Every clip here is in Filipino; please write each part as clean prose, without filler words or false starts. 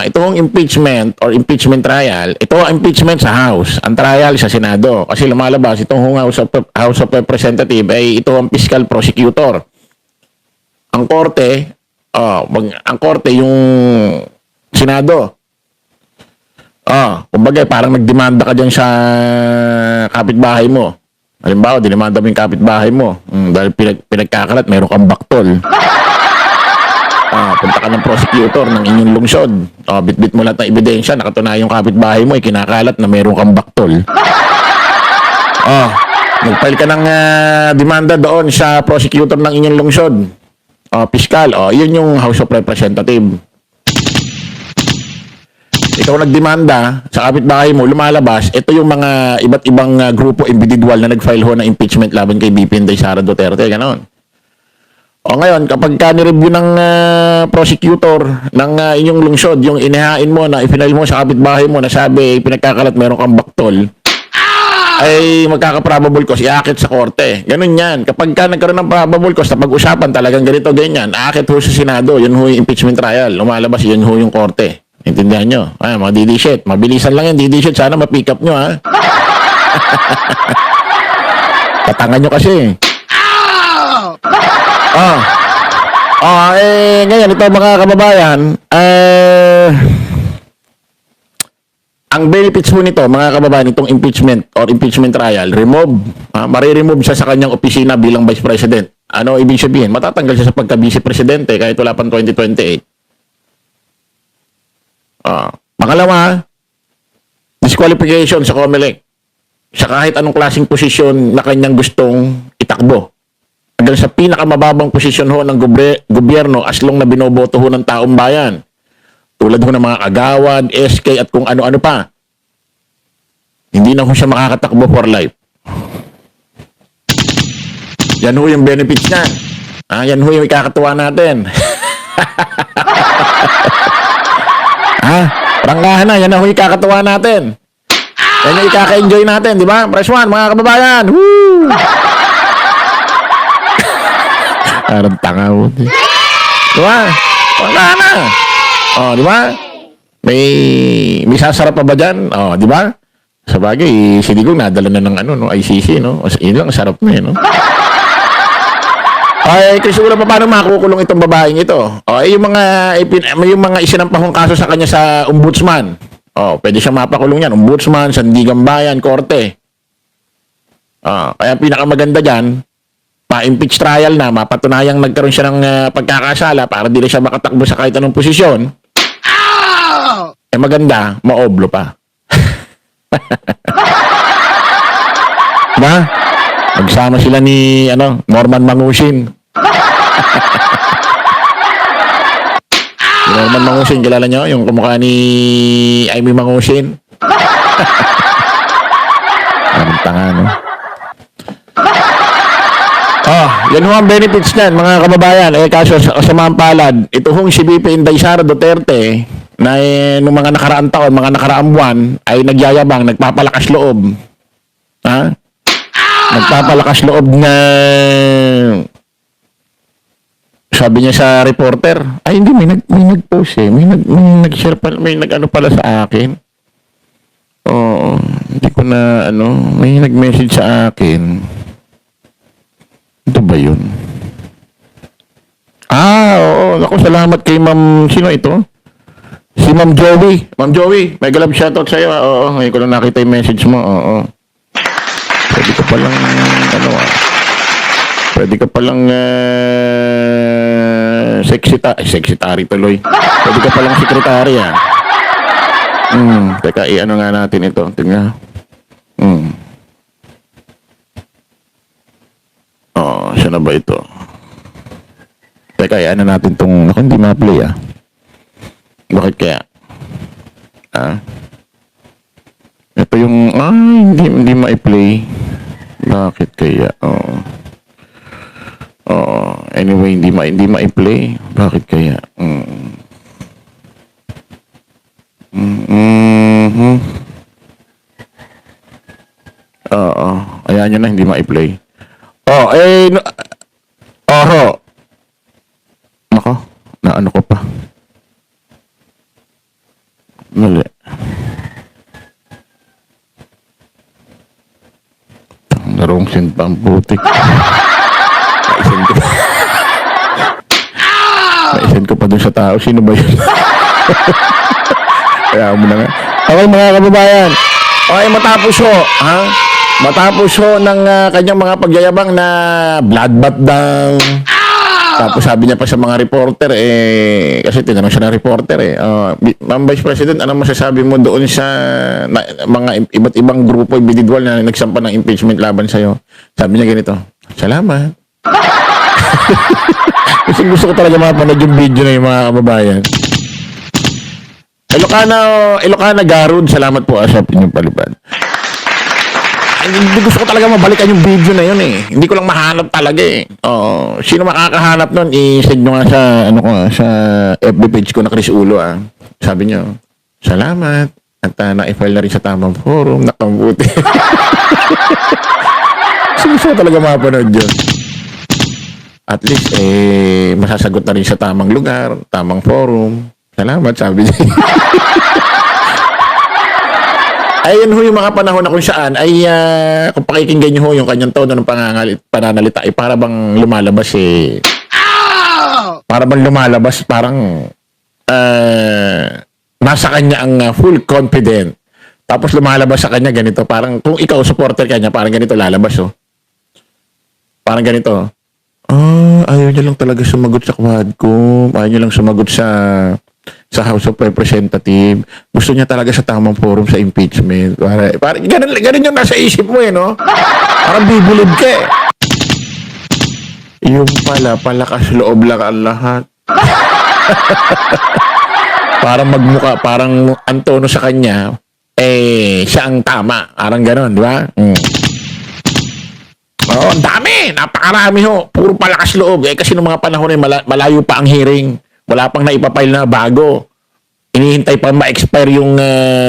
Itong impeachment or impeachment trial, ito ang impeachment sa House, ang trial sa Senado. Kasi lumalabas, itong House of Representative ay ito ang fiscal prosecutor. Ang korte, ang korte yung Senado. Kumbaga parang nagdemanda ka dyan sa kapitbahay mo. Halimbawa, dinimanda mo yung kapitbahay mo. Dahil pinagkakalat, meron kang baktol. Punta ka ng prosecutor ng inyong lungsod. Bit-bit mo lahat ng ebidensya, nakatunayan yung kapitbahay mo, kinakalat na meron kang baktol. Nagfile ka ng demanda doon sa prosecutor ng inyong lungsod. Piskal. Yun yung House of Representative. Ikaw nagdemanda sa kapitbahay mo, lumalabas, ito yung mga iba't ibang grupo, individual na nag-file ho ng impeachment laban kay BP Inday Sara Duterte, gano'n. Ngayon, kapag ka-review ng prosecutor ng inyong lungsod, yung inihain mo na i-file mo sa kapitbahay mo na sabi, pinagkakalat meron kang baktol, ay magkaka-probable cause, iakit sa korte. Ganun yan. Kapag ka nagkaroon ng probable cause, na pag-usapan talagang ganito, ganyan, aakit ho sa Senado, yun ho yung impeachment trial. Lumalabas, yun ho yung korte. Intindihan nyo? Mga DD-shit. Mabilisan lang yan, DD-shit. Sana ma-pick up nyo, ha? Patangan nyo kasi. Ngayon, ito mga kababayan, ang benefits po nito, mga kababayan, itong impeachment or impeachment trial, mariremove siya sa kanyang opisina bilang Vice President. Ano ibig sabihin? Matatanggal siya sa pagka-Vice Presidente kahit wala pang 2028. Pangalawa, disqualification sa COMELEC sa kahit anong klaseng posisyon na kanyang gustong itakbo. Hanggang sa pinakamababang posisyon ho ng gobyerno as long na binoboto ho ng taong bayan. Tulad ho ng mga kagawad, SK at kung ano-ano pa. Hindi na ho siya makakatakbo for life. Yan ho yung benefits niya. Yan ho yung ikakatuwa natin. Pranggahan na, yan ho yung ikakatuwa natin. Yan yung ikaka-enjoy natin, di ba? Press 1, mga kababayan. Woo! Parang tanga mo. Di ba? Pranggahan na. Di ba? May sasarap pa ba dyan? Di ba? Sa bagay, si Digong nadala na ng ICC, no? Yun lang, sarap na no? Kasi wala pa paano makukulong itong babaeng ito. Yung mga isinampahong kaso sa kanya sa ombudsman. Pwede siya mapakulong yan. Ombudsman, Sandigan Bayan, Korte. Kaya pinakamaganda dyan, pa-impeach trial na, mapatunayang nagkaroon siya ng pagkakasala para di na siya makatakbo sa kahit anong posisyon. Maganda, maoblo pa. Diba? Magsama sila ni Norman Mangusin. Norman Mangusin, kilala nyo? Yung kumukha ni Amy Mangusin. Anong tanga, no? Yan ho ang benefits niyan, mga kababayan. Kaso sa kasamaang palad, ito hong si BP Inday Sara Duterte na nung mga nakaraang taon, mga nakaraang buwan, ay nagyayabang, nagpapalakas loob. Nagpapalakas loob na sabi niya sa reporter, hindi, may nag-post may nag-share pala, may nag-ano pala sa akin. Hindi ko na, may nag-message sa akin. Ito ba yun? Oo. Ako, salamat kay Ma'am, sino ito? Si Ma'am Joey. Ma'am Joey, may galab shoutout sa'yo. Ngayon ko lang nakita yung message mo. Pwede ka palang, pwede ka palang, secretary tuloy. Pwede ka palang secretary, Teka, i-ano nga natin ito. Tingnan. Siya na ba ito? Teka, i-ano natin itong, hindi ma-play, Bakit kaya? Ito yung, hindi ma-play. Bakit kaya? Anyway, hindi ma-play. Bakit kaya? Ayan nyo na, hindi ma-play. Nako, naano ko pa. Larong send pa ang putik. Naisend ko. Naisend ko pa dun sa tao. Sino ba yun? Kaya mo na nga. Okay mga kababayan. Okay, matapos ho. Ha? Matapos ho ng kanyang mga pagyayabang na bloodbath daw. Tapos sabi niya pa sa mga reporter, kasi tinanong siya ng reporter, Ma'am Vice President, anong masasabi mo doon sa mga iba't ibang grupo, individual na nagsampa ng impeachment laban sa'yo? Sabi niya ganito, salamat. Kasi gusto ko talaga mapanood yung video na yung mga kababayan. Ilocana Garud, salamat po sa inyong palipad. Hindi gusto ko talaga mabalikan yung video na yun eh. Hindi ko lang mahanap talaga eh. Sino makakahanap nun? I-send nyo nga sa, sa FB page ko na Chris Ulo Sabi nyo, salamat. At na-file na rin sa tamang forum. Nakambuti. Gusto ko talaga mapanood yun. At least, masasagot na rin sa tamang lugar, tamang forum. Salamat, sabi niya. Ayun ho yung mga panahon na kung saan ay kung pakikinggan nyo ho yung kanyang tono ng pananalita ay para bang lumalabas para bang lumalabas parang nasa kanya ang full confident. Tapos lumalabas sa kanya ganito, parang kung ikaw supporter kanya, parang ganito lalabas parang ganito. Ayaw niya lang talaga sumagot sa Quadcom, ayaw niya lang sumagot sa House of Representatives. Gusto niya talaga sa tamang forum sa impeachment. Parang ganun yung nasa isip mo no? Parang bibulid ka Yung pala, palakas loob lang ang lahat. Parang magmuka, parang ang tono sa kanya, siya ang tama. Parang ganun, di ba? Ang dami, napakarami ho. Puro palakas loob. Kasi noong mga panahon malayo pa ang hearing. Wala pang naipapile na bago. Inihintay pa ma-expire yung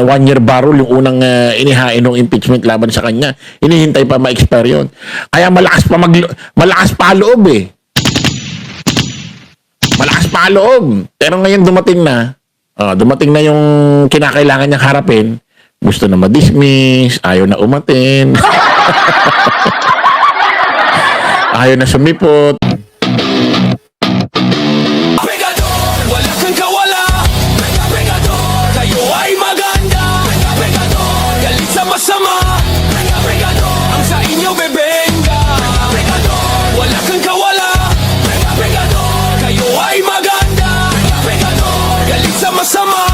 1-year barrel, yung unang inihain ng impeachment laban sa kanya. Inihintay pa ma-expire yun. Kaya malakas pa loob Malakas pa loob. Pero ngayon dumating na yung kinakailangan niyang harapin. Gusto na ma-dismiss, ayaw na umatin. Ayaw na sumipot. Masama, ang sa inyo bebenga. Wala kang kawala, kayo ay maganda. Galit sa masama.